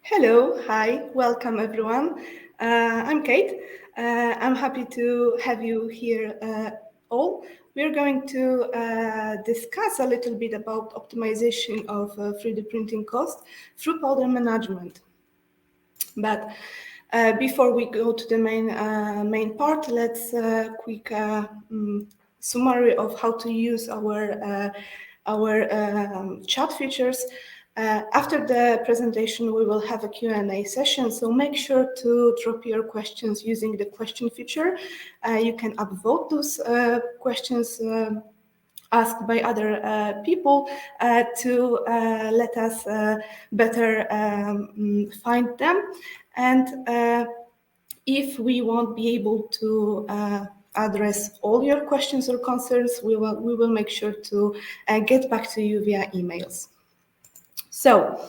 Hello, hi, welcome everyone. I'm Kate. I'm happy to have you here all. We're going to discuss a little bit about optimization of 3D printing cost through powder management. But before we go to the main part, let's quick summary of how to use our chat features. After the presentation, we will have a Q&A session, so make sure to drop your questions using the question feature. You can upvote those questions asked by other people to let us better find them. And if we won't be able to address all your questions or concerns, we will make sure to get back to you via emails. So,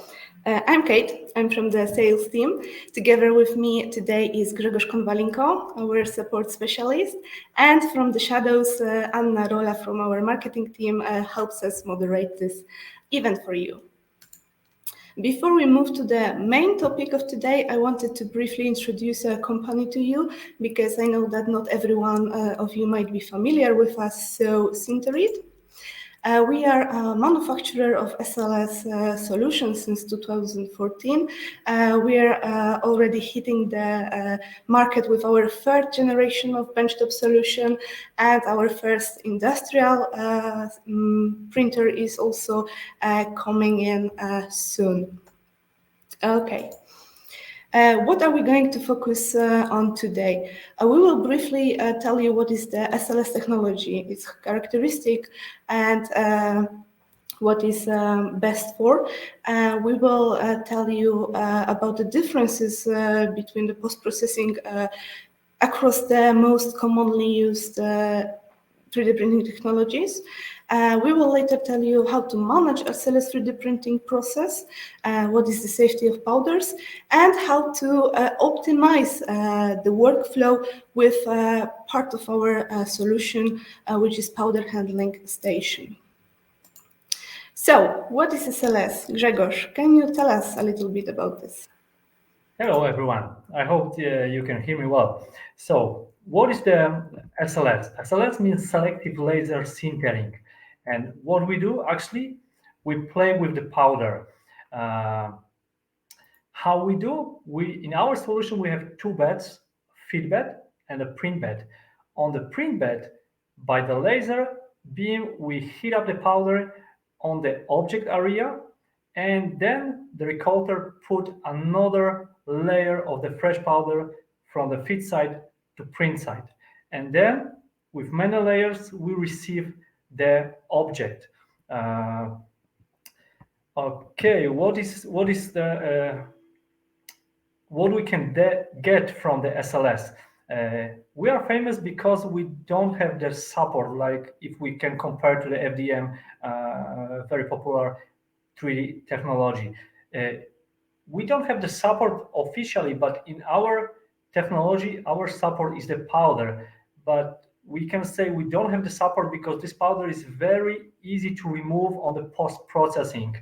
I'm Kate, I'm from the sales team. Together with me today is Grzegorz Konwalinko, our support specialist, and from the shadows, Anna Rola from our marketing team helps us moderate this event for you. Before we move to the main topic of today, I wanted to briefly introduce a company to you because I know that not everyone of you might be familiar with us, so Synterit. We are a manufacturer of SLS solutions since 2014. We are already hitting the market with our third generation of benchtop solution, and our first industrial printer is also coming in soon. Okay. What are we going to focus on today? We will briefly tell you what is the SLS technology, its characteristic, and what is best for. We will tell you about the differences between the post-processing across the most commonly used 3D printing technologies. We will later tell you how to manage a SLS 3D printing process, what is the safety of powders, and how to optimize the workflow with part of our solution, which is powder handling station. So, what is SLS? Grzegorz, can you tell us a little bit about this? Hello, everyone. I hope you can hear me well. So, what is the SLS? SLS means selective laser sintering. And what we do, actually, we play with the powder. How we do? In our solution, we have two beds, feed bed and a print bed. On the print bed, by the laser beam, we heat up the powder on the object area, and then the recoater put another layer of the fresh powder from the feed side to print side. And then, with many layers, we receive the object. Okay, what we can get from the SLS? We are famous because we don't have the support, like if we can compare to the FDM, very popular 3D technology. We don't have the support officially, but in our technology, our support is the powder. But we can say we don't have the support because this powder is very easy to remove on the post-processing.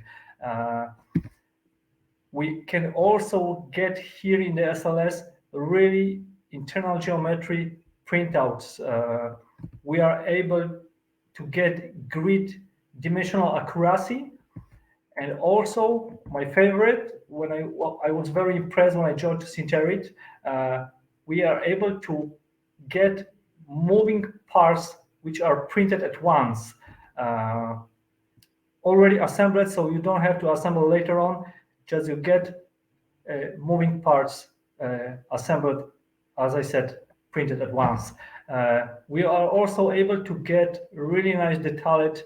We can also get here in the SLS really internal geometry printouts. We are able to get grid dimensional accuracy. And also, my favorite, I was very impressed when I joined Synterit, we are able to get moving parts which are printed at once, already assembled, so you don't have to assemble later on, just you get moving parts assembled, as I said, printed at once. We are also able to get really nice detailed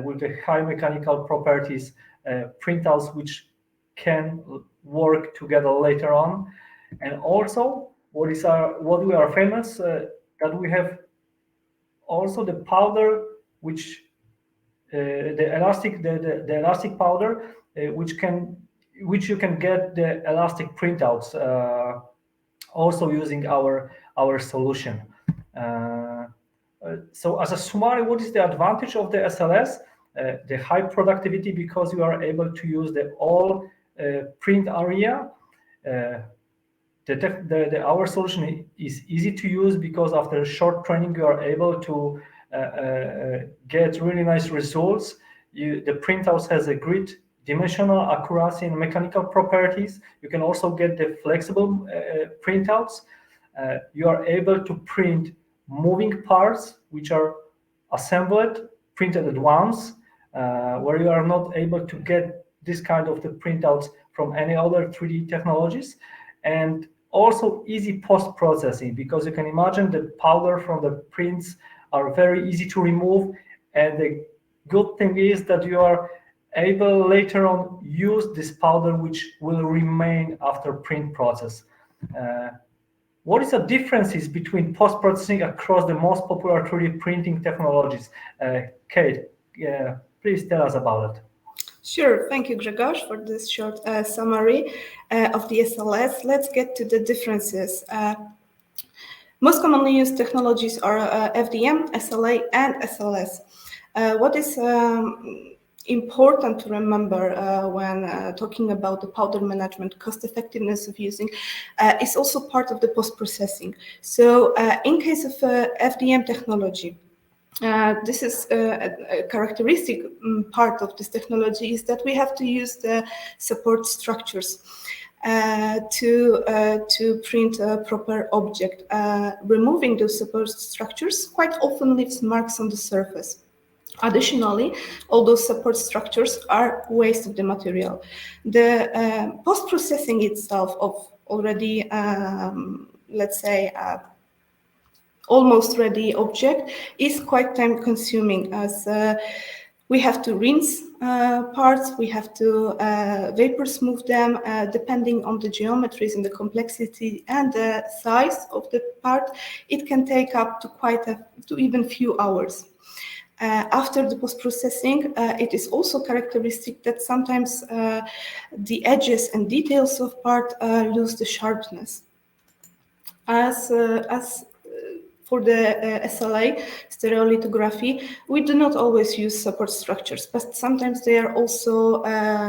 with the high mechanical properties printouts which can work together later on. And also, what we are famous that we have also the powder which the elastic powder which you can get the elastic printouts also using our solution. So as a summary, what is the advantage of the SLS? The high productivity because you are able to use the all print area our solution is easy to use because after a short training you are able to get really nice results. The printouts has a great dimensional accuracy and mechanical properties. You can also get the flexible printouts. You are able to print moving parts which are assembled, printed at once, where you are not able to get this kind of the printouts from any other 3D technologies. And also easy post-processing, because you can imagine the powder from the prints are very easy to remove. And the good thing is that you are able later on use this powder which will remain after print process. What is the differences between post-processing across the most popular 3D printing technologies? Kate, please tell us about it. Sure, thank you, Grzegorz, for this short summary of the SLS. Let's get to the differences. Most commonly used technologies are FDM, SLA, and SLS. What is important to remember when talking about the powder management, cost effectiveness of using, is also part of the post-processing. So in case of FDM technology, this is a characteristic part of this technology is that we have to use the support structures to print a proper object. Removing those support structures quite often leaves marks on the surface. Additionally, all those support structures are waste of the material. The post-processing itself of already, let's say, almost ready object is quite time consuming, as we have to rinse parts, we have to vapor smooth them, depending on the geometries and the complexity and the size of the part. It can take up to even few hours. After the post-processing, it is also characteristic that sometimes the edges and details of part lose the sharpness. As for the SLA, stereolithography, we do not always use support structures, but sometimes they are also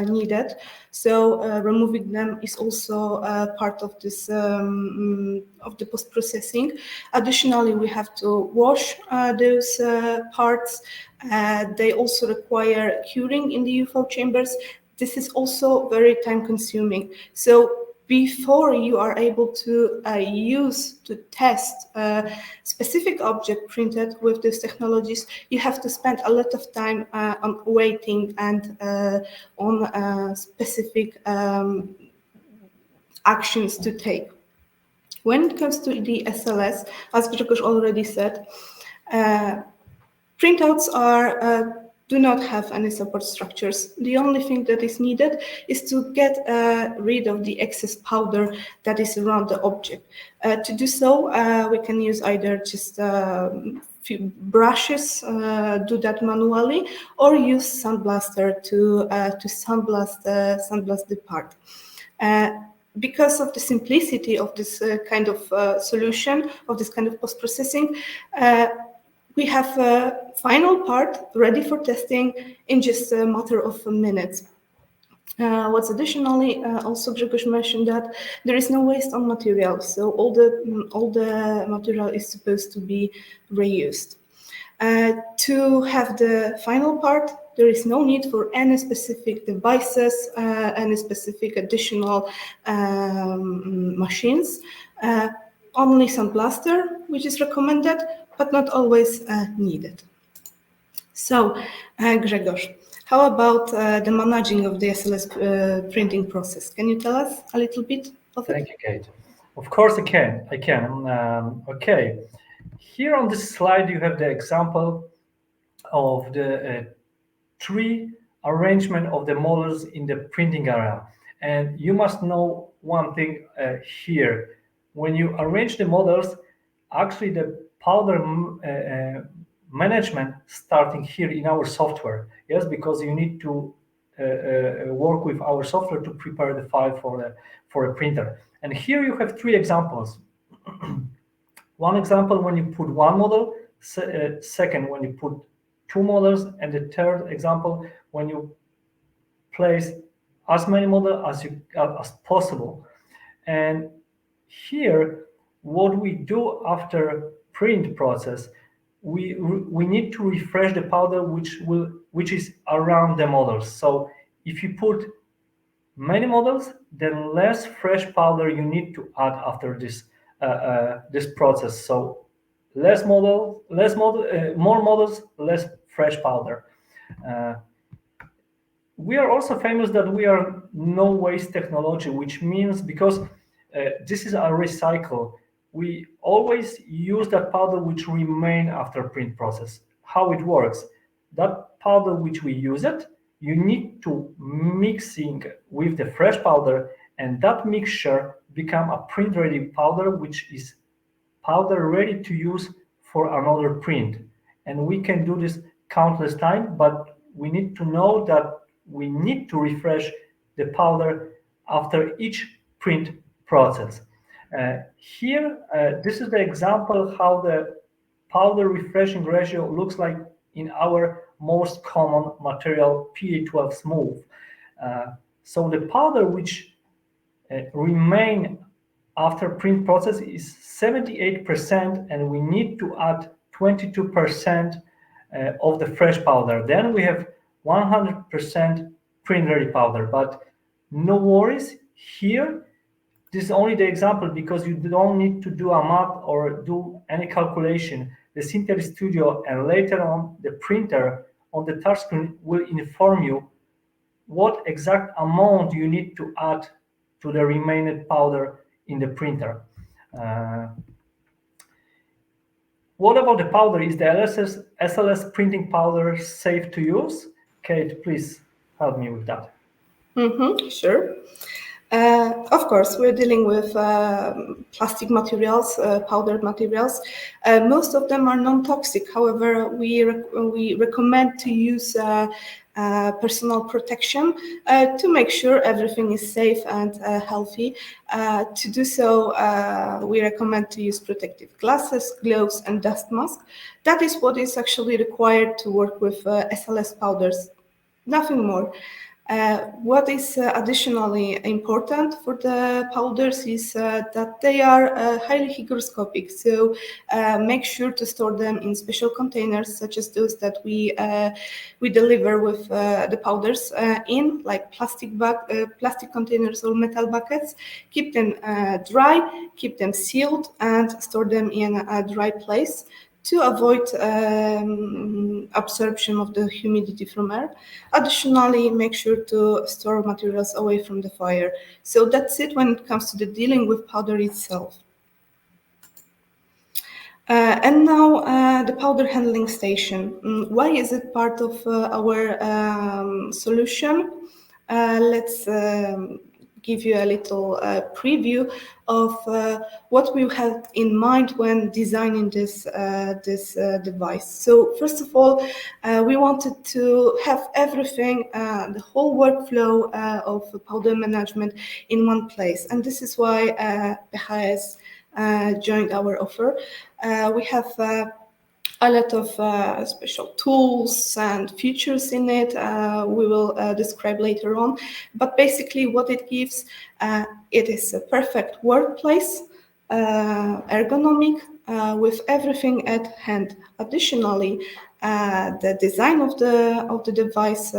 needed. So removing them is also part of this of the post-processing. Additionally, we have to wash those parts. They also require curing in the UV chambers. This is also very time-consuming. So before you are able to test a specific object printed with these technologies, you have to spend a lot of time on waiting and on specific actions to take. When it comes to the SLS, as Grzegorz already said, printouts do not have any support structures. The only thing that is needed is to get rid of the excess powder that is around the object. To do so, we can use either just few brushes, do that manually, or use sandblaster to sandblast the part. Because of the simplicity of this kind of solution, of this kind of post-processing, we have a final part ready for testing in just a matter of minutes. What's additionally, also Grzegorz mentioned that there is no waste on material, so all the material is supposed to be reused. To have the final part, there is no need for any specific devices, any specific additional machines. Only sandblaster, which is recommended, but not always needed. So, Grzegorz, how about the managing of the SLS printing process? Can you tell us a little bit of it? Thank you, Kate. Of course I can. Okay. Here on this slide, you have the example of the tree arrangement of the models in the printing area. And you must know one thing here. When you arrange the models, actually the powder management starting here in our software. Yes, because you need to work with our software to prepare the file for a printer. And here you have three examples. One example when you put one model, second when you put two models, and the third example when you place as many models as possible. And here, what we do after print process, we need to refresh the powder which is around the models. So if you put many models, then less fresh powder you need to add after this process. So more models, less fresh powder. We are also famous that we are no waste technology, which means because this is a recycle, we always use that powder which remain after print process. How it works, that powder which we use it, you need to mixing with the fresh powder, and that mixture become a print ready powder, which is powder ready to use for another print. And we can do this countless times, but we need to know that we need to refresh the powder after each print process. This is the example how the powder refreshing ratio looks like in our most common material, PA12 smooth. So the powder which remain after print process is 78%, and we need to add 22% of the fresh powder. Then we have 100% print ready powder. But no worries here. This is only the example because you don't need to do a math or do any calculation. The Synthetic Studio and later on the printer on the touchscreen will inform you what exact amount you need to add to the remaining powder in the printer. What about the powder? Is the SLS printing powder safe to use? Kate, please help me with that. Sure. Of course, we're dealing with plastic materials, powdered materials. Most of them are non-toxic. However, we recommend to use personal protection to make sure everything is safe and healthy. To do so, we recommend to use protective glasses, gloves, and dust mask. That is what is actually required to work with SLS powders. Nothing more. What is additionally important for the powders is that they are highly hygroscopic, so make sure to store them in special containers such as those that we deliver with the powders in, like plastic containers or metal buckets. Keep them dry, keep them sealed, and store them in a dry place to avoid absorption of the humidity from air. Additionally, make sure to store materials away from the fire. So that's it when it comes to the dealing with powder itself. And now the powder handling station. Why is it part of our solution? Let's give you a little preview of what we had in mind when designing this device. So first of all, we wanted to have everything, the whole workflow of powder management in one place, and this is why has joined our offer. We have a lot of special tools and features in it. We will describe later on. But basically what it gives, it is a perfect workplace, ergonomic, with everything at hand. Additionally, the design of the device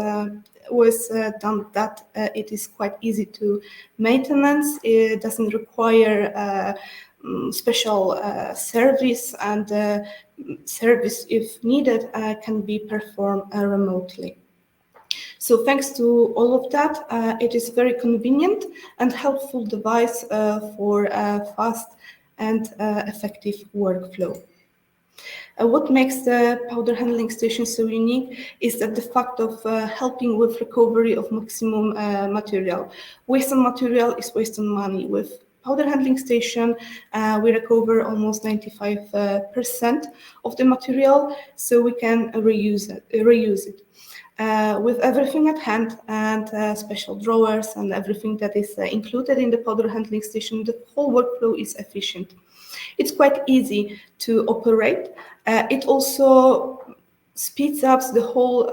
was done that it is quite easy to maintenance. It doesn't require special service, and service, if needed, can be performed remotely. So thanks to all of that, it is very convenient and helpful device for fast and effective workflow. What makes the powder handling station so unique is that the fact of helping with recovery of maximum material. Waste on material is waste on money. With powder handling station, we recover almost 95% of the material, so we can reuse it. With everything at hand and special drawers and everything that is included in the powder handling station, the whole workflow is efficient. It's quite easy to operate. It also speeds up the whole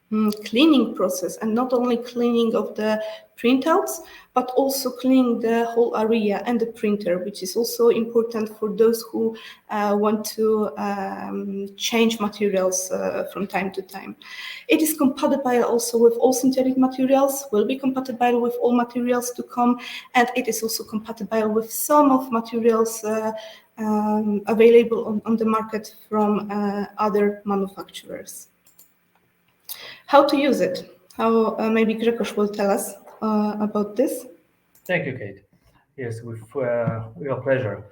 cleaning process, and not only cleaning of the printouts, but also cleaning the whole area and the printer, which is also important for those who want to change materials from time to time. It is compatible also with all synthetic materials, will be compatible with all materials to come, and it is also compatible with some of materials available on the market from other manufacturers. How to use it? How maybe Grzegorz will tell us about this. Thank you, Kate. Yes, with your pleasure.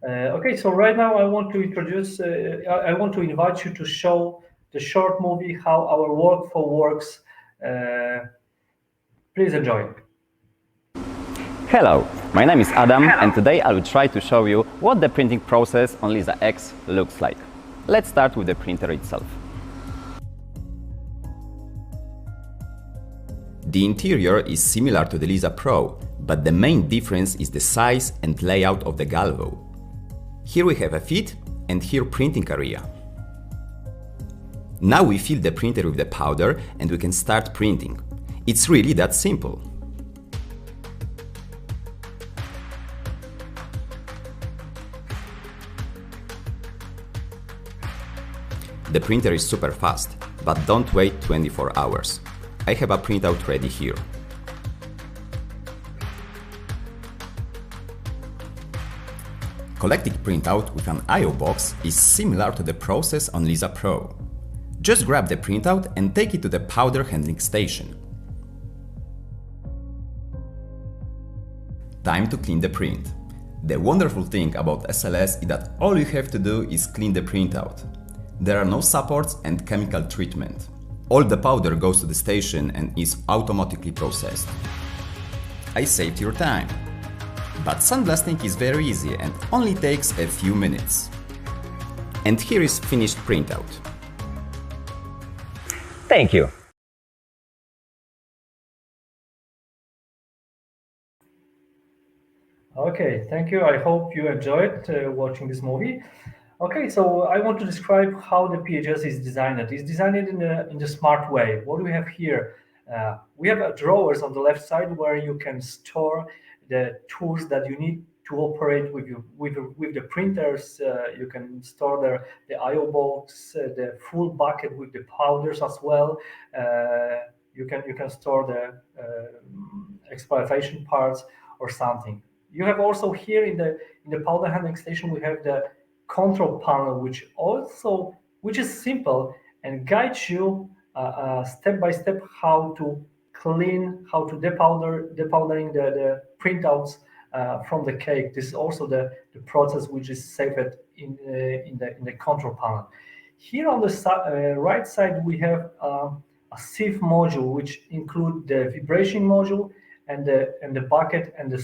Okay, so right now I want to introduce, I want to invite you to show the short movie, How Our Workflow Works. Please enjoy. Hello, my name is Adam, and today I will try to show you what the printing process on Lisa X looks like. Let's start with the printer itself. The interior is similar to the Lisa Pro, but the main difference is the size and layout of the galvo. Here we have a feed and here printing area. Now we fill the printer with the powder and we can start printing. It's really that simple. The printer is super fast, but don't wait 24 hours. I have a printout ready here. Collecting printout with an I/O box is similar to the process on Lisa Pro. Just grab the printout and take it to the powder handling station. Time to clean the print. The wonderful thing about SLS is that all you have to do is clean the printout. There are no supports and chemical treatment. All the powder goes to the station and is automatically processed. I saved your time. But sandblasting is very easy and only takes a few minutes. And here is finished printout. Thank you. Okay, thank you. I hope you enjoyed watching this movie. Okay, so I want to describe how the PHS is designed. It's designed in the smart way. What do we have here? We have drawers on the left side where you can store the tools that you need to operate with the printers. You can store the I/O box, the full bucket with the powders as well. You can store the exploitation parts or something. You have also here in the powder handling station we have the control panel, which is simple and guides you step by step how to clean, how to depowdering the printouts from the cake. This is also the process which is saved in the control panel. Here on the right side we have a sieve module which include the vibration module and the bucket and the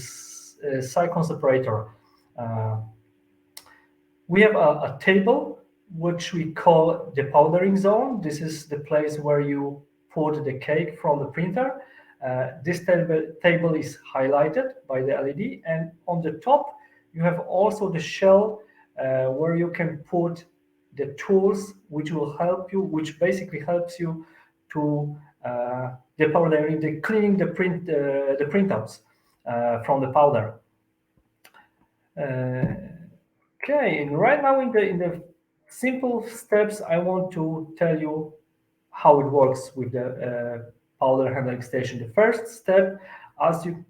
cyclone separator. We have a table which we call the powdering zone. This is the place where you put the cake from the printer. This table is highlighted by the LED, and on the top you have also the shell where you can put the tools which will help you, which basically helps you to depowdering, cleaning the printouts from the powder. Okay, and right now in the simple steps, I want to tell you how it works with the powder handling station. The first step, as you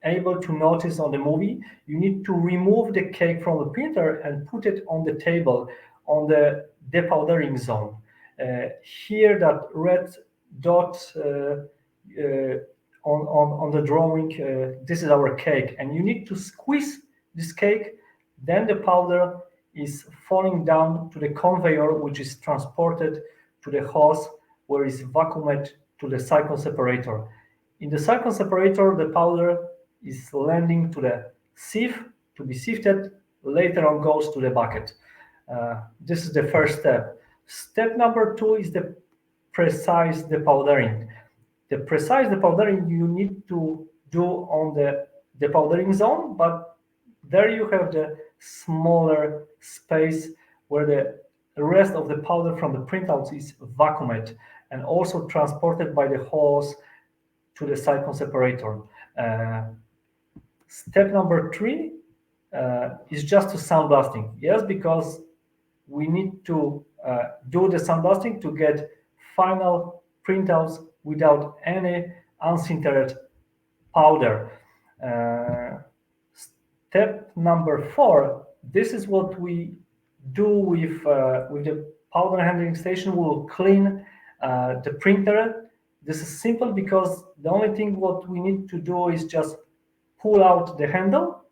able to notice on the movie, you need to remove the cake from the printer and put it on the table on the depowdering zone. Here, that red dot on the drawing, this is our cake, and you need to squeeze this cake. Then the powder is falling down to the conveyor, which is transported to the hose, where it's vacuumed to the cyclone separator. In the cyclone separator, the powder is landing to the sieve to be sifted. Later on, goes to the bucket. This is the first step. Step number 2 is the precise depowdering. The precise depowdering you need to do on the depowdering zone, but there you have the smaller space where the rest of the powder from the printouts is vacuumed. and also transported by the hose to the silicon separator. Step number 3 is just to sandblasting. Yes, because we need to do the sandblasting to get final printouts without any unsintered powder. Step number 4, this is what we do with the powder handling station. We'll clean the printer. This is simple because the only thing what we need to do is just pull out the handle,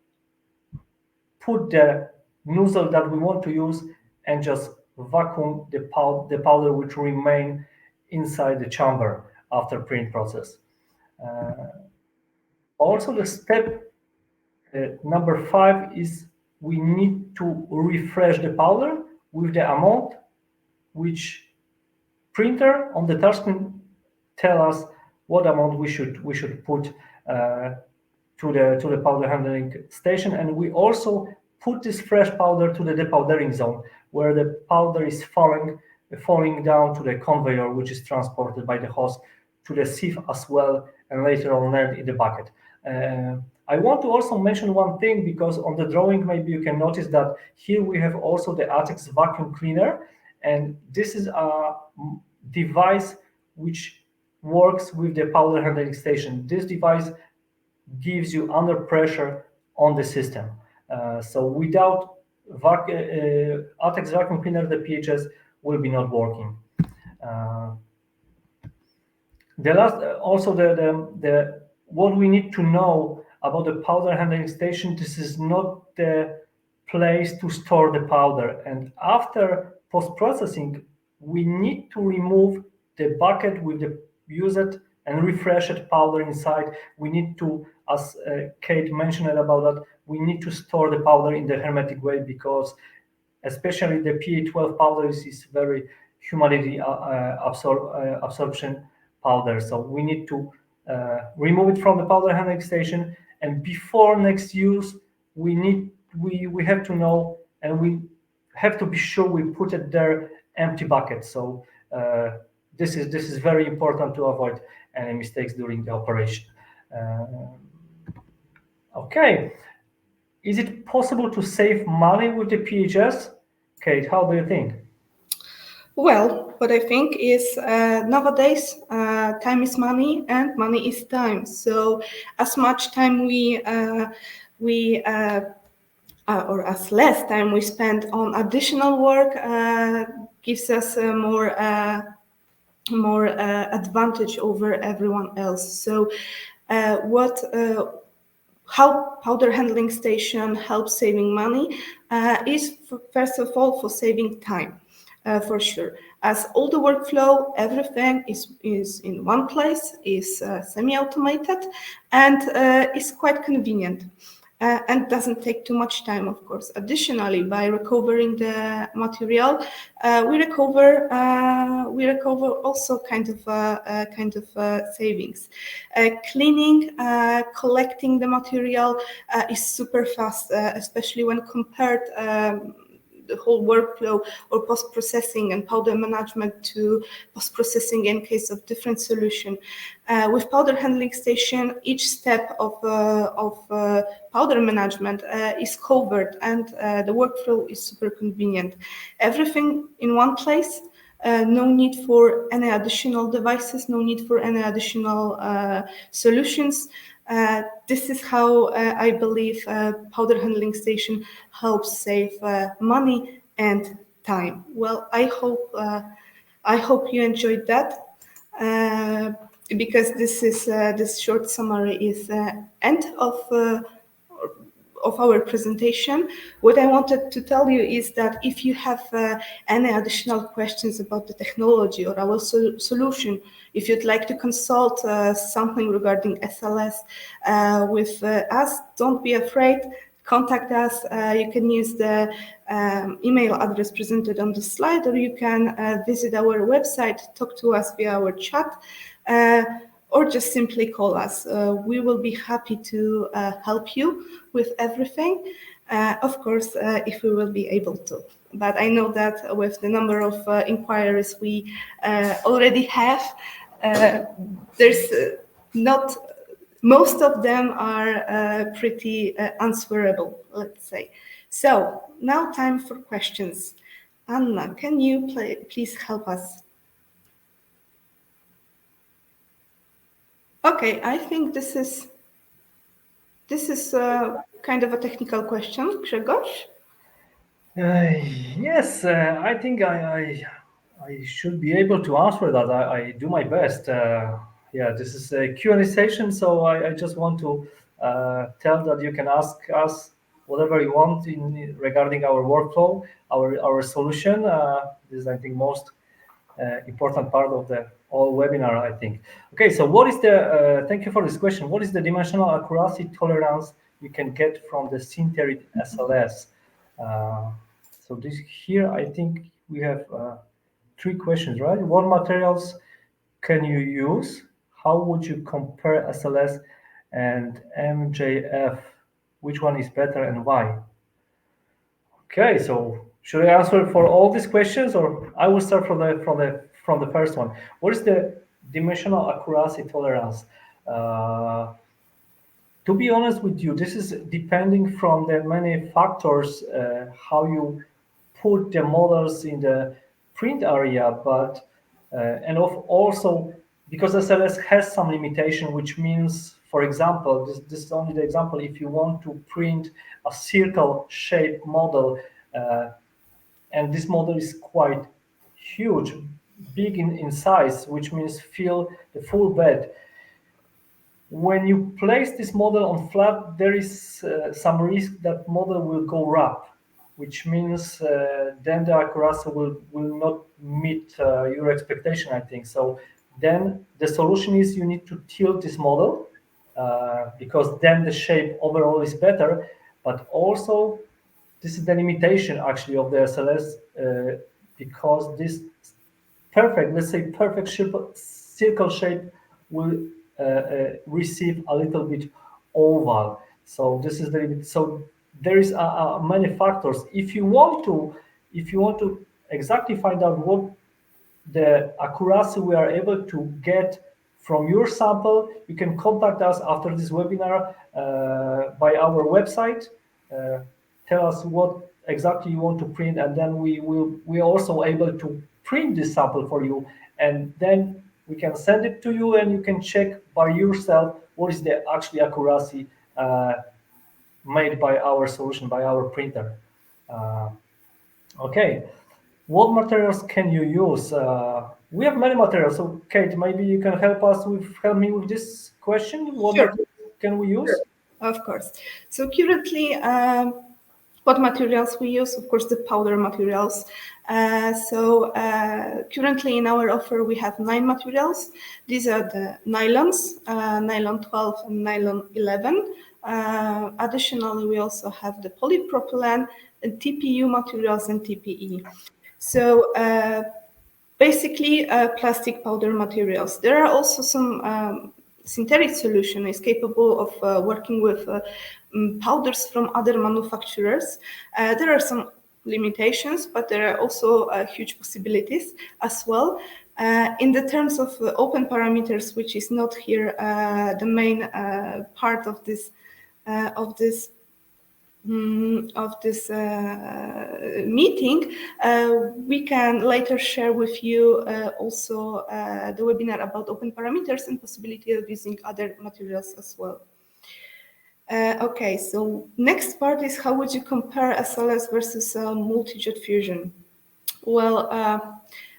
put the nozzle that we want to use, and just vacuum the powder which remain inside the chamber after print process. Also, the step number 5 is we need to refresh the powder with the amount which printer on the touchscreen tell us what amount we should put to the powder handling station, and we also put this fresh powder to the depowdering zone where the powder is falling down to the conveyor, which is transported by the hose to the sieve as well, and later on land in the bucket. I want to also mention one thing, because on the drawing maybe you can notice that here we have also the ATEX vacuum cleaner, and this is a device which works with the powder handling station. This device gives you under pressure on the system. So without ATEX vacuum cleaner, the PHS will be not working. The last, also the what we need to know about the powder handling station, this is not the place to store the powder. And after post-processing, we need to remove the bucket with the used and refreshed powder inside. We need to, as Kate mentioned about that, we need to store the powder in the hermetic way, because especially the PA12 powder is very humidity absorption powder. So we need to remove it from the powder handling station, and before next use, we have to know, and we have to be sure we put it there empty bucket. So this is very important to avoid any mistakes during the operation. Okay, is it possible to save money with the PHS? Kate, how do you think? Well, what I think is nowadays time is money and money is time. So as much time or as less time we spend on additional work gives us more advantage over everyone else. So how powder handling station helps saving money is first of all for saving time. For sure, as all the workflow, everything is in one place, is semi-automated, and is quite convenient, and doesn't take too much time, of course. Additionally, by recovering the material, we recover also kind of savings. Cleaning, collecting the material is super fast, especially when compared the whole workflow or post-processing and powder management to post-processing in case of different solution. With powder handling station, each step of powder management is covered, and the workflow is super convenient. Everything in one place. No need for any additional devices, no need for any additional solutions. This is how I believe powder handling station helps save money and time. Well, I hope you enjoyed that, because this short summary is end of our presentation. What I wanted to tell you is that if you have any additional questions about the technology or our solution, if you'd like to consult something regarding SLS with us, don't be afraid. Contact us. You can use the email address presented on the slide, or you can visit our website, talk to us via our chat, or just simply call us. We will be happy to help you with everything, of course, if we will be able to. but I know that with the number of inquiries we already have, there's not, most of them are pretty answerable, let's say. So now time for questions. Anna, can you please help us? Okay, I think this is kind of a technical question. Grzegorz? Yes, I think I should be able to answer that. I do my best. Yeah, this is a Q&A session, so I just want to tell that you can ask us whatever you want regarding our workflow, our solution. This is, I think, most important part of the whole webinar, I think. Okay, so what is the, thank you for this question. What is the dimensional accuracy tolerance you can get from the sintered SLS? So this here, I think we have 3 questions, right? What materials can you use? How would you compare SLS and MJF? Which one is better and why? Okay, so should I answer for all these questions, or I will start from the first one? What is the dimensional accuracy tolerance? To be honest with you, this is depending from the many factors, how you put the models in the print area, but and also because SLS has some limitation, which means, for example, this is only the example, if you want to print a circle shaped model, and this model is quite huge, big in size, which means fill the full bed. When you place this model on flat, there is some risk that model will go rough, which means then the accuracy will not meet your expectation, I think. So then the solution is you need to tilt this model because then the shape overall is better, but also this is the limitation actually of the SLS because this perfect, let's say perfect circle shape will receive a little bit oval. So this is the, so there is many factors. If you want to exactly find out what the accuracy we are able to get from your sample, you can contact us after this webinar by our website. Tell us what exactly you want to print, and then we are also able to print this sample for you, and then we can send it to you, and you can check by yourself what is the actually accuracy made by our solution, by our printer. Okay, what materials can you use? We have many materials. So Kate, maybe you can help me with this question. What Sure. materials can we use? Of course. So currently, what materials we use? Of course, the powder materials. Currently in our offer, we have 9 materials. These are the nylons, nylon 12 and nylon 11. Additionally, we also have the polypropylene and TPU materials and TPE. So basically, plastic powder materials. There are also some synthetic solution is capable of working with powders from other manufacturers. There are some limitations, but there are also huge possibilities as well. In the terms of open parameters, which is not here the main part of this meeting, we can later share with you also the webinar about open parameters and possibility of using other materials as well. Okay, so next part is how would you compare SLS versus multi-jet fusion? Well,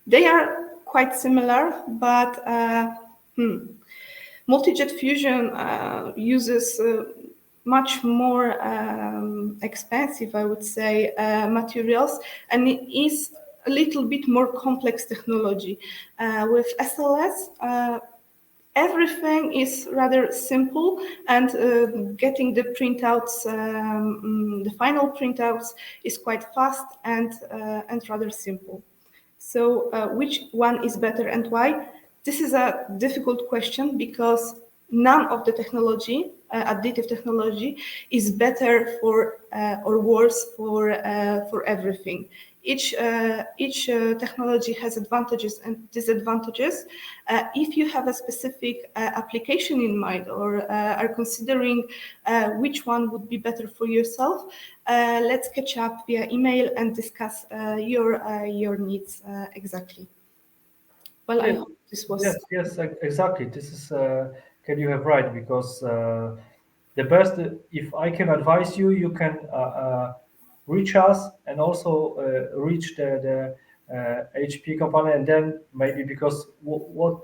they are quite similar, but multi-jet fusion uses much more expensive, I would say, materials, and it is a little bit more complex technology. With SLS, everything is rather simple, and getting the printouts, the final printouts, is quite fast and rather simple. So, which one is better and why? This is a difficult question because none of the technology, additive technology, is better for or worse for everything. Each technology has advantages and disadvantages. If you have a specific application in mind or are considering which one would be better for yourself, let's catch up via email and discuss your needs exactly. Well, I hope this was... Yes, exactly. This is, can you have right, because the best, if I can advise you, you can reach us and also reach the HP company, and then maybe, because what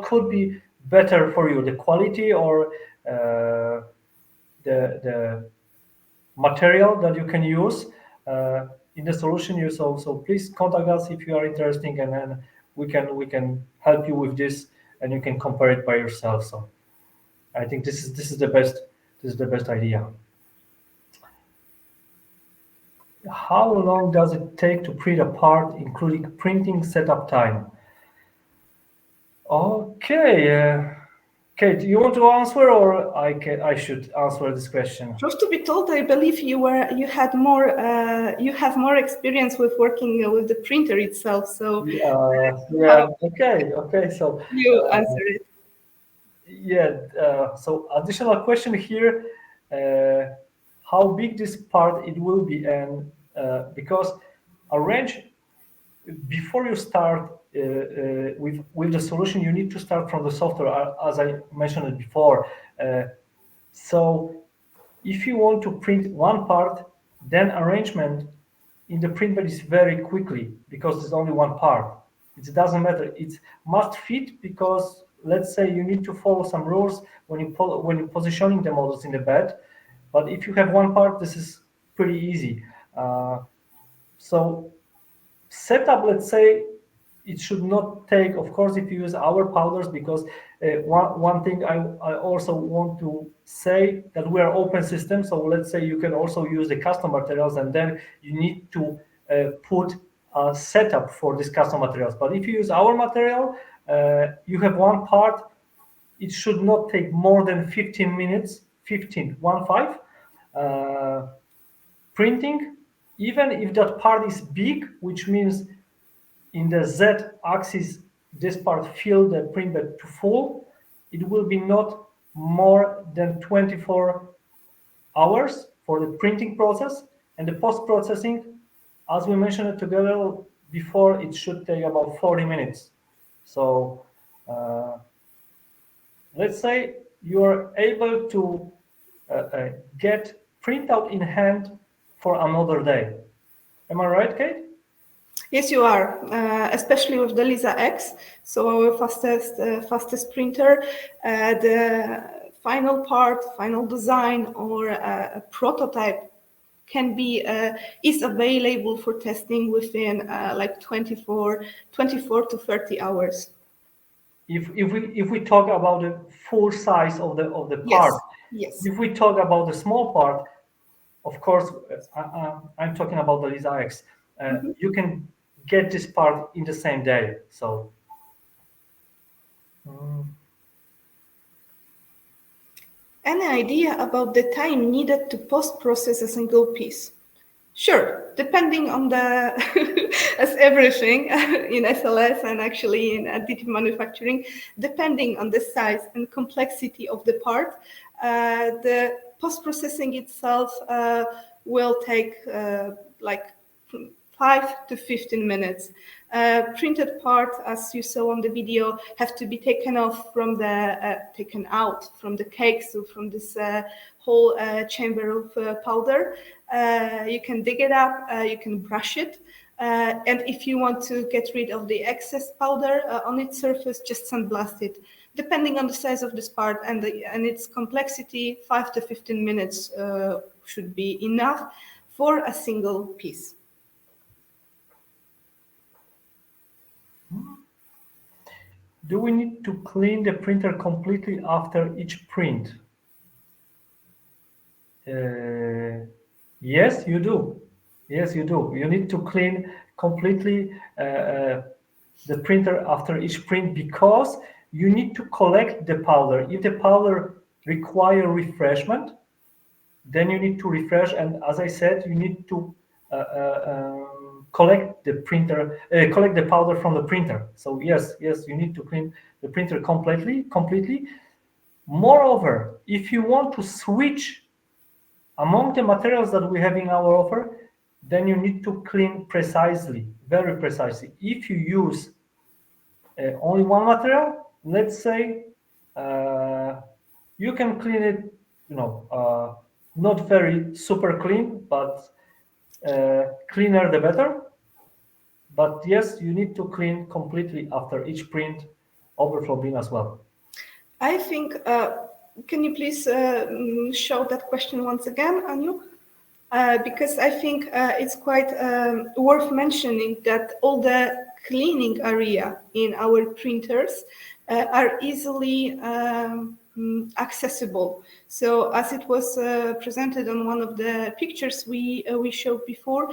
could be better for you, the quality or the material that you can use in the solution you so please contact us if you are interested, and then we can help you with this, and you can compare it by yourself. So I think this is the best idea. How long does it take to print a part, including printing setup time? Okay. Kate, do you want to answer, or I should answer this question? Truth to be told, I believe you have more experience with working with the printer itself. So yeah. Okay. So you answer it. Yeah. So additional question here: how big this part it will be, and because arrange before you start with the solution, you need to start from the software, as I mentioned it before. So if you want to print one part, then arrangement in the print bed is very quickly, because there's only one part. It doesn't matter. It must fit, because let's say you need to follow some rules when you're positioning the models in the bed. But if you have one part, this is pretty easy. So setup, let's say, it should not take, of course, if you use our powders, because one thing I also want to say, that we are open system. So let's say you can also use the custom materials, and then you need to put a setup for these custom materials. But if you use our material, you have one part, it should not take more than 15 minutes, 15 printing, even if that part is big, which means in the Z-axis, this part fill the print bed to full, it will be not more than 24 hours for the printing process, and the post-processing, as we mentioned it together before, it should take about 40 minutes. So let's say you are able to get printout in hand for another day. Am I right, Kate? Yes, you are, especially with the Lisa X, so our fastest printer. The final part, final design, or a prototype can be is available for testing within like 24 to 30 hours. If we talk about the full size of the part, yes. If we talk about the small part, of course, I'm talking about the Lisa X. You can get this part in the same day. So. Any idea about the time needed to post-process a single piece? Sure, depending on the, as everything in SLS and actually in additive manufacturing, depending on the size and complexity of the part, the post-processing itself will take like 5 to 15 minutes. Printed part, as you saw on the video, have to be taken out from the cake, so from this whole chamber of powder. You can dig it up, you can brush it, and if you want to get rid of the excess powder on its surface, just sandblast it. Depending on the size of this part and its complexity, 5 to 15 minutes should be enough for a single piece. Do we need to clean the printer completely after each print? Yes, you do. Yes, you do. You need to clean completely the printer after each print, because you need to collect the powder. If the powder requires refreshment, then you need to refresh. And as I said, you need to collect the powder from the printer. So yes, you need to clean the printer completely. Moreover, if you want to switch among the materials that we have in our offer, then you need to clean precisely, very precisely. If you use only one material, let's say, you can clean it, not very super clean, but cleaner the better. But yes, you need to clean completely after each print overflow bin as well. I think, can you please show that question once again, Anu? Because I think it's quite worth mentioning that all the cleaning area in our printers are easily accessible. So as it was presented on one of the pictures we showed before,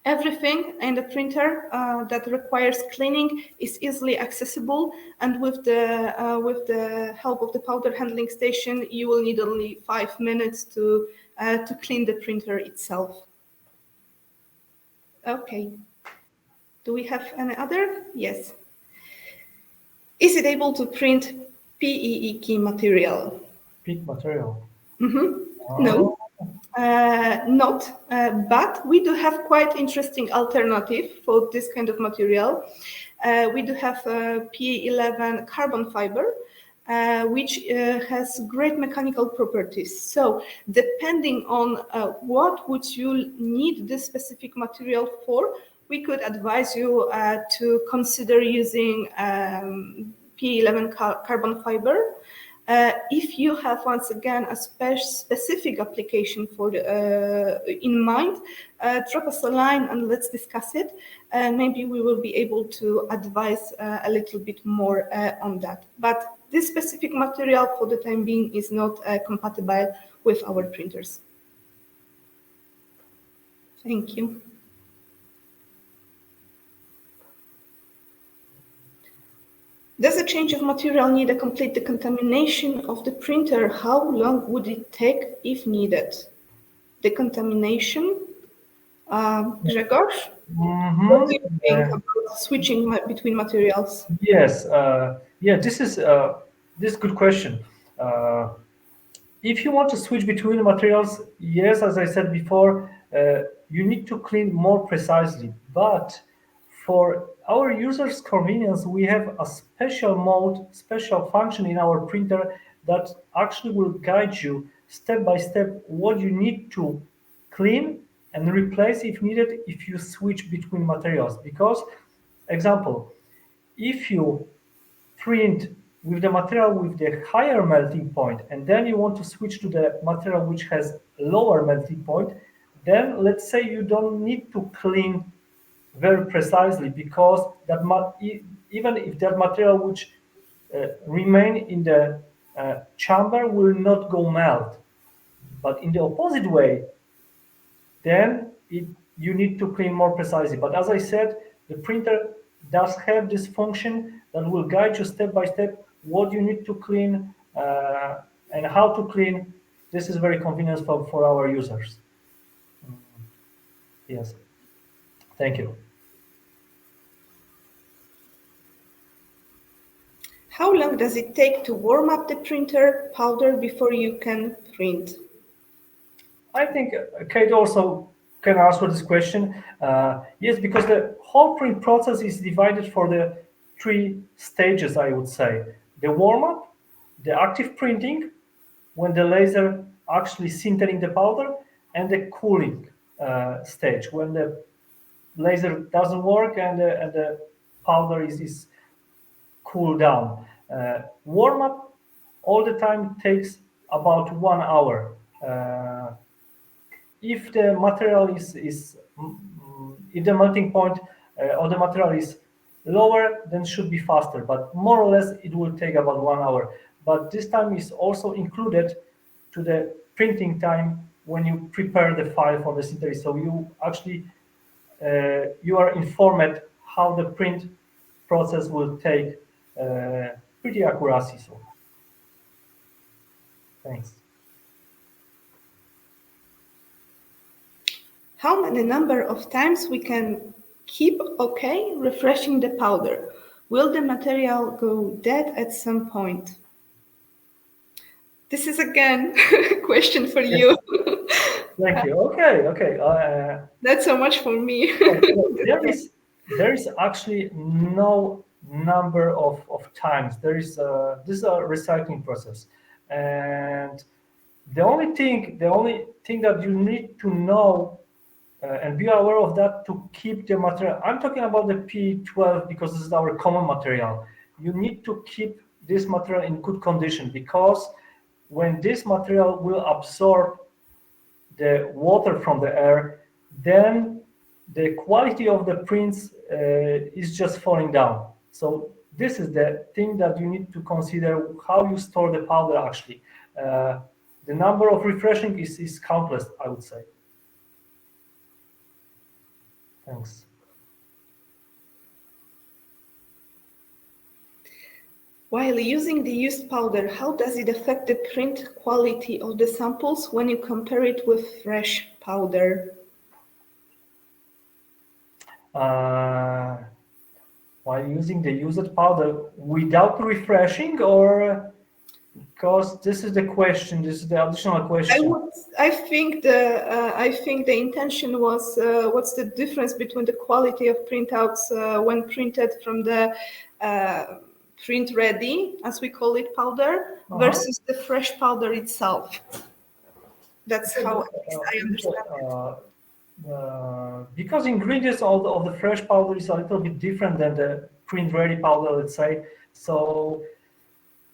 everything in the printer that requires cleaning is easily accessible, and with the help of the powder handling station, you will need only 5 minutes to clean the printer itself. Okay. Do we have any other? Yes. Is it able to print PEEK material? PEEK material? No. Not, but we do have quite interesting alternative for this kind of material. We do have PA11 carbon fiber, which has great mechanical properties. So depending on what would you need this specific material for, we could advise you to consider using PA11 carbon fiber. If you have, once again, a specific application for in mind, drop us a line and let's discuss it. Maybe we will be able to advise a little bit more on that. But this specific material for the time being is not compatible with our printers. Thank you. Does a change of material need a complete decontamination of the printer? How long would it take if needed? Decontamination? Grzegorz? What do you think about switching between materials? Yes, this is good question. If you want to switch between materials, yes, as I said before, you need to clean more precisely. But for our users' convenience, we have a special mode, special function in our printer that actually will guide you step by step what you need to clean and replace if needed if you switch between materials. Because, example, if you print with the material with the higher melting point and then you want to switch to the material which has lower melting point, then let's say you don't need to clean very precisely, because that even if that material which remain in the chamber will not go melt. But in the opposite way, then you need to clean more precisely. But as I said, the printer does have this function that will guide you step by step what you need to clean and how to clean. This is very convenient for our users. Yes. Thank you. How long does it take to warm up the printer powder before you can print? I think Kate also can answer this question. Yes, because the whole print process is divided for the 3 stages, I would say. The warm-up, the active printing, when the laser actually sintering the powder, and the cooling stage, when the laser doesn't work and the powder is cooled down. Warm-up all the time takes about 1 hour. If the material if the melting point of the material is lower, then should be faster, but more or less it will take about 1 hour. But this time is also included to the printing time when you prepare the file for the sintery. So you actually you are informed how the print process will take pretty accuracy. So thanks. how many number of times we can keep refreshing the powder? Will the material go dead at some point? This is again a question for you. Thank you. Okay. Not so much for me. There is actually no number of times. This is a recycling process, and the only thing that you need to know and be aware of that to keep the material. I'm talking about the P12 because this is our common material. You need to keep this material in good condition, because when this material will absorb the water from the air, then the quality of the prints is just falling down. So this is the thing that you need to consider, how you store the powder actually. The number of refreshing is countless, I would say. Thanks. While using the used powder, how does it affect the print quality of the samples when you compare it with fresh powder? While using the used powder without refreshing, or because this is the question, this is the additional question. I think the intention was what's the difference between the quality of printouts when printed from the print ready, as we call it, powder, versus the fresh powder itself. That's how I understand it. Because ingredients of the fresh powder is a little bit different than the print ready powder, let's say. So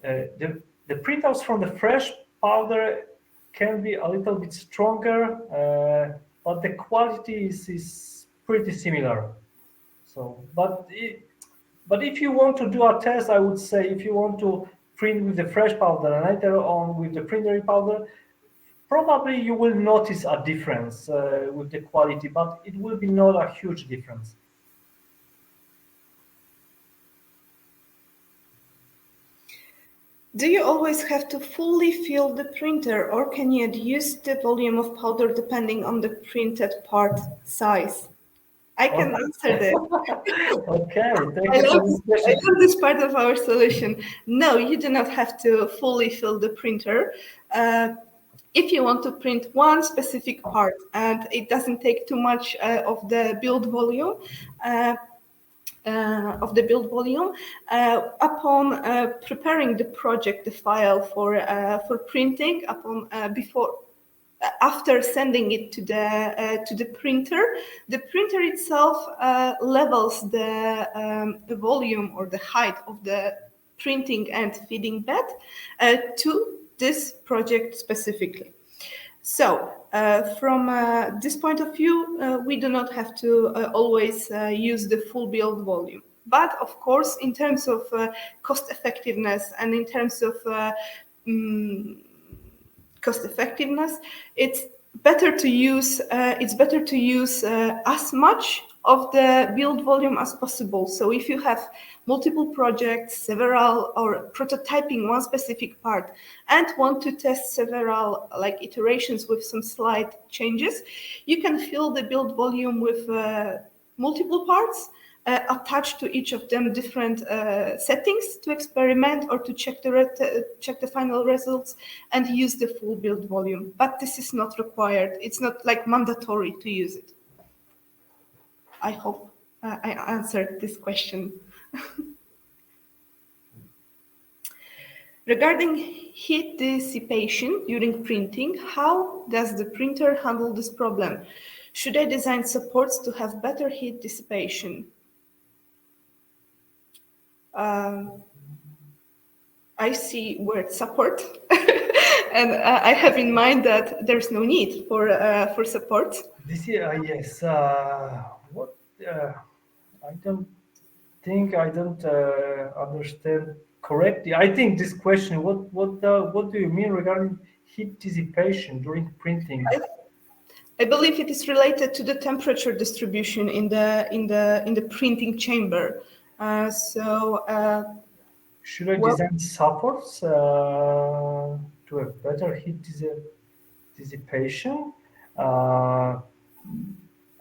the printouts from the fresh powder can be a little bit stronger, but the quality is pretty similar. So, but if you want to do a test, I would say if you want to print with the fresh powder and later on with the print ready powder, probably you will notice a difference with the quality, but it will be not a huge difference. Do you always have to fully fill the printer, or can you adjust the volume of powder depending on the printed part size? I can answer that. Okay, thank you for this question. I love this part of our solution. No, you do not have to fully fill the printer. If you want to print one specific part and it doesn't take too much of the build volume, upon preparing the project, the file for printing, after sending it to the printer itself levels the volume or the height of the printing and feeding bed to this project specifically. So from this point of view, we do not have to always use the full build volume. But of course, in terms of cost effectiveness and in terms of cost effectiveness, it's better to use as much of the build volume as possible. So if you have multiple projects, several, or prototyping one specific part and want to test several iterations with some slight changes, you can fill the build volume with multiple parts, attach to each of them different settings to experiment or to check the final results and use the full build volume. But this is not required. It's not mandatory to use it. I hope I answered this question. Regarding heat dissipation during printing, how does the printer handle this problem? Should I design supports to have better heat dissipation? I see word support, and I have in mind that there's no need for support. This is yes. What I don't think I don't understand correctly. I think this question. What do you mean regarding heat dissipation during printing? I believe it is related to the temperature distribution in the printing chamber. Should I design supports to a better heat dissipation?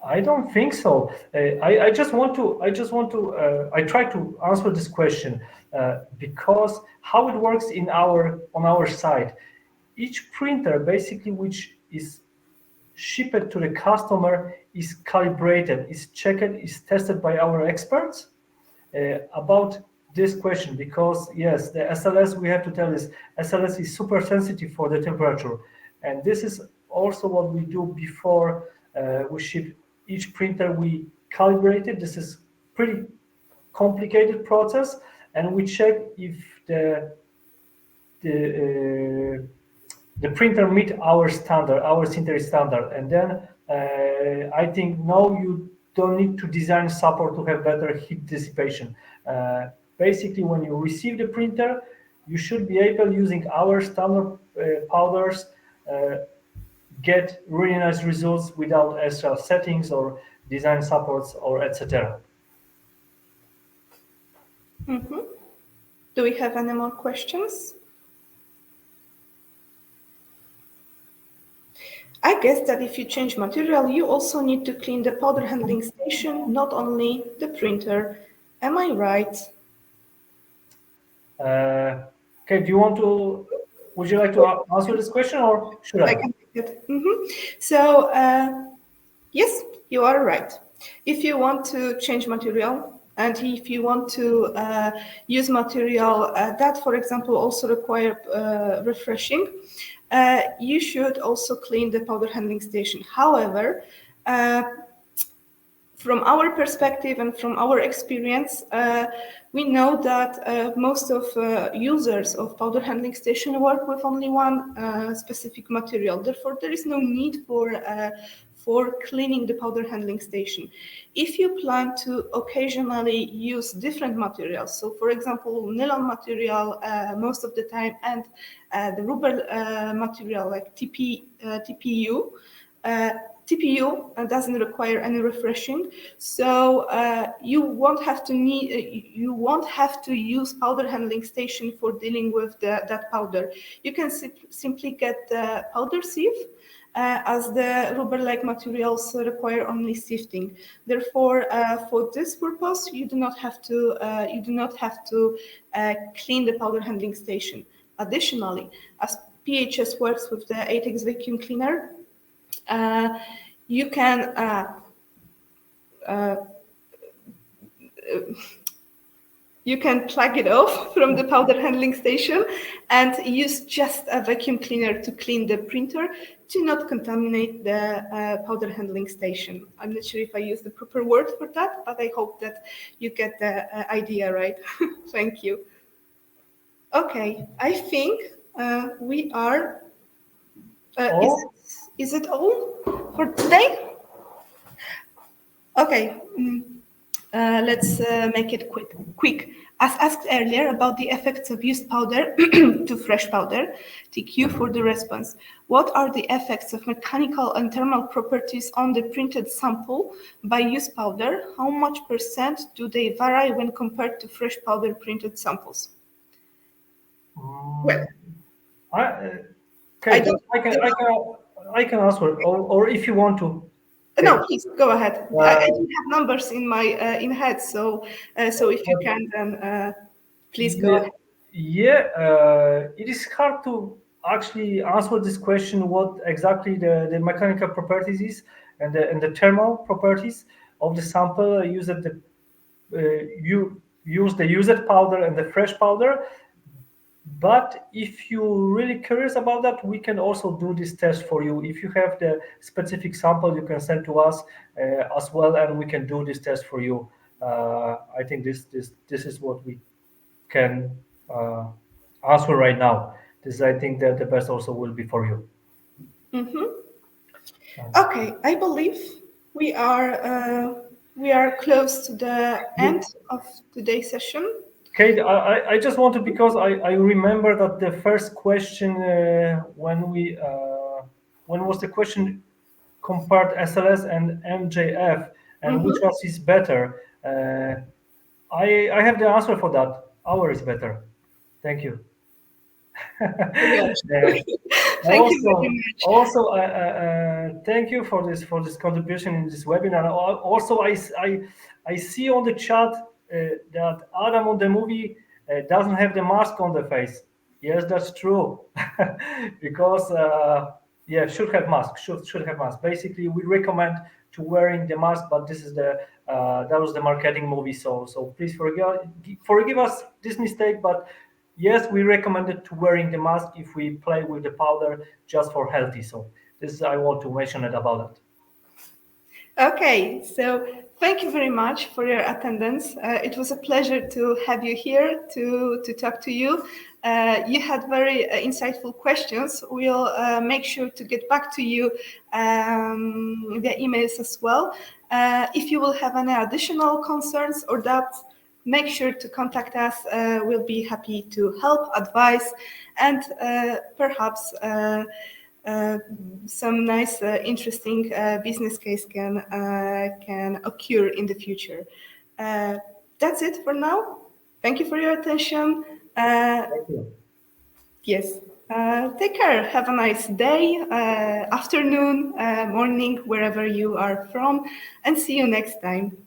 I don't think so. I just want to. I try to answer this question because how it works on our side. Each printer, basically, which is shipped to the customer, is calibrated, is checked, is tested by our experts about this question. Because yes, the SLS, we have to tell this, SLS is super sensitive for the temperature, and this is also what we do before we ship each printer. We calibrate it. This is pretty complicated process, and we check if the printer meet our standard, our sintery standard, and then I think no, you don't need to design support to have better heat dissipation. Basically, when you receive the printer, you should be able, using our standard powders, get really nice results without extra settings or design supports or etc. Do we have any more questions? I guess that if you change material, you also need to clean the powder handling station, not only the printer. Am I right? Okay, would you like to answer this question, or should I? I can take it. So, yes, you are right. If you want to change material, and if you want to use material that, for example, also require refreshing, you should also clean the powder handling station. However, from our perspective and from our experience, we know that most of users of powder handling station work with only one specific material. Therefore, there is no need for cleaning the powder handling station. If you plan to occasionally use different materials, so for example, nylon material most of the time, and the rubber material like TPU, TPU doesn't require any refreshing, so you won't have to use powder handling station for dealing with that powder. You can simply get the powder sieve, as the rubber-like materials require only sifting. Therefore, for this purpose, you do not have to clean the powder handling station. Additionally, as PHS works with the 8X vacuum cleaner, you can plug it off from the powder handling station and use just a vacuum cleaner to clean the printer to not contaminate the powder handling station. I'm not sure if I use the proper word for that, but I hope that you get the idea right. Thank you. Okay, I think we are... Is it all for today? Okay, let's make it quick. As asked earlier about the effects of used powder to fresh powder, TQ for the response. What are the effects of mechanical and thermal properties on the printed sample by used powder? How much percent do they vary when compared to fresh powder printed samples? Well, I can answer, or if you want to. Okay. No, please go ahead. I don't have numbers in my in head, so if you can, then please go ahead. Yeah, it is hard to actually answer this question. What exactly the mechanical properties is and the thermal properties of the sample. You use the used powder and the fresh powder. But if you're really curious about that, we can also do this test for you. If you have the specific sample, you can send to us as well, and we can do this test for you. I think this is what we can answer right now. This, I think, that the best also will be for you. Okay, I believe we are close to the end of today's session. Kate, I just wanted, because I remember that the first question when was the question compared SLS and MJF and which one is better? I have the answer for that. Our is better. Thank you. Thank you very much. Also, thank you for this contribution in this webinar. Also, I see on the chat that Adam on the movie doesn't have the mask on the face. Yes, that's true. Because yeah, should have mask. Should have mask. Basically, we recommend to wearing the mask, but this is that was the marketing movie. So please forgive us this mistake. But yes, we recommended to wearing the mask if we play with the powder just for healthy. So this I want to mention it about it. Okay, so thank you very much for your attendance. It was a pleasure to have you here to talk to you. You had very insightful questions. We'll make sure to get back to you via emails as well. If you will have any additional concerns or doubts, make sure to contact us. We'll be happy to help, advise, and perhaps some nice, interesting business case can occur in the future. That's it for now. Thank you for your attention. Thank you. Yes. Take care. Have a nice day, afternoon, morning, wherever you are from, and see you next time.